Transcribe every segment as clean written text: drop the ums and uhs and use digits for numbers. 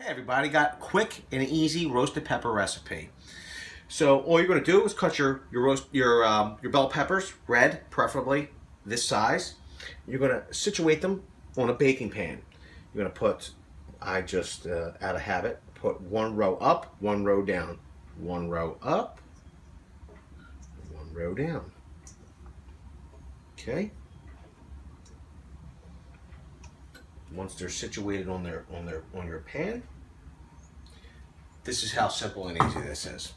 Hey everybody, got quick and easy roasted pepper recipe. So all you're going to do is cut your bell peppers, red, preferably this size. You're going to situate them on a baking pan. You're going to put, I just out of habit, put one row up, one row down, one row up, one row down. Okay. Once they're situated on your pan, this is how simple and easy this is.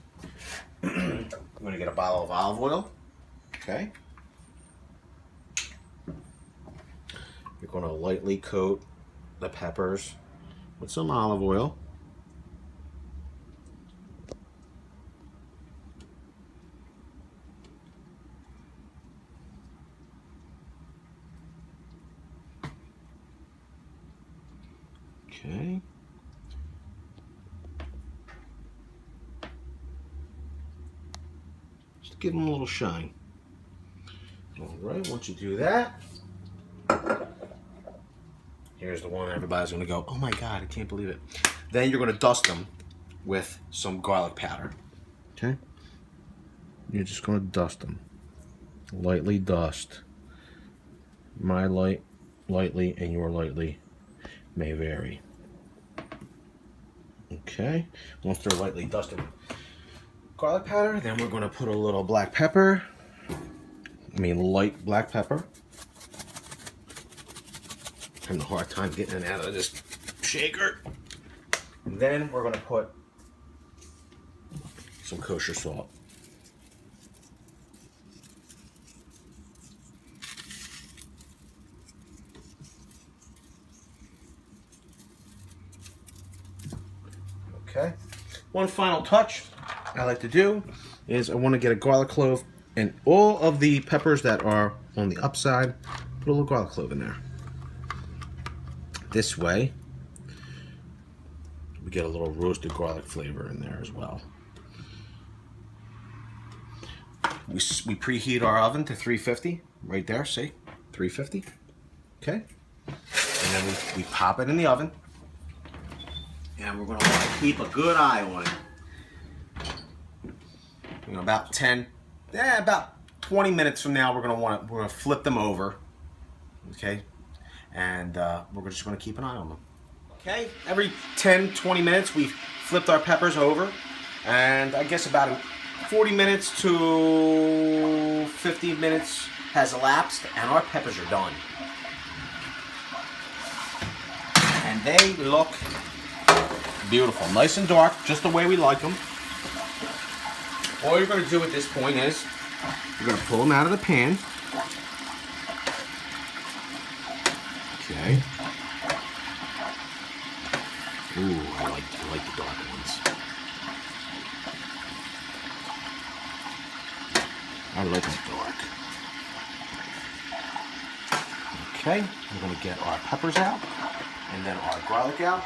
I'm going to get a bottle of olive oil. Okay. You're going to lightly coat the peppers with some olive oil. Okay. Just give them a little shine. All right, once you do that, here's the one everybody's going to go, oh my God, I can't believe it. Then you're going to dust them with some garlic powder. Okay? You're just going to dust them. Lightly dust. My lightly and your lightly may vary. Okay, once they're lightly dusted with garlic powder, then we're going to put a little black pepper. Light black pepper. Having a hard time getting it out of this shaker. And then we're going to put some kosher salt. Okay. One final touch I like to do is I want to get a garlic clove, and all of the peppers that are on the upside, put a little garlic clove in there. This way, we get a little roasted garlic flavor in there as well. We preheat our oven to 350, right there, see? 350. Okay. And then we pop it in the oven. And we're going to want to keep a good eye on it. About 20 minutes from now, we're going to flip them over. Okay, and we're just going to keep an eye on them. Okay, every 10-20 minutes, we've flipped our peppers over, and I guess about 40 minutes to 50 minutes has elapsed, and our peppers are done. And they look beautiful, nice and dark, just the way we like them. All you're going to do at this point is you're going to pull them out of the pan. Okay. Ooh, I like the dark ones. I like them dark. Okay, we're going to get our peppers out and then our garlic out.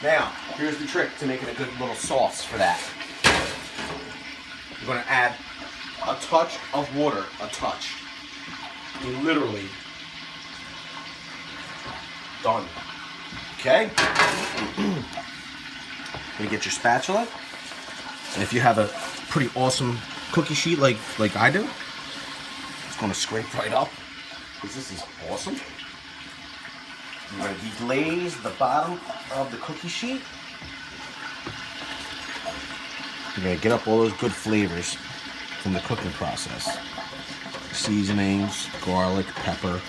Now, here's the trick to making a good little sauce for that. You're going to add a touch of water, a touch. Literally done. Okay? You get your spatula. And if you have a pretty awesome cookie sheet like I do, it's going to scrape right up, because this is awesome. You're going to deglaze the bottom of the cookie sheet. You're going to get up all those good flavors from the cooking process. Seasonings, garlic, pepper.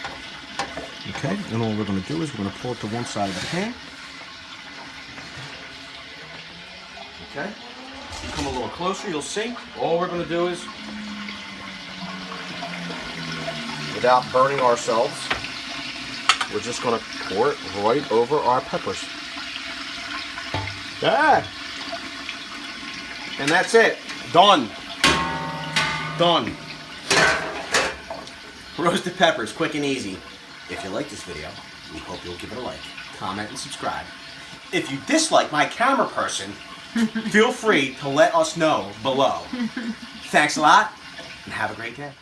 Okay, and all we're going to do is we're going to pull it to one side of the pan. Okay, you come a little closer, you'll see. All we're going to do is, without burning ourselves, we're just going to pour it right over our peppers. Ah! And that's it. Done. Done. Roasted peppers, quick and easy. If you like this video, we hope you'll give it a like, comment, and subscribe. If you dislike my camera person, feel free to let us know below. Thanks a lot, and have a great day.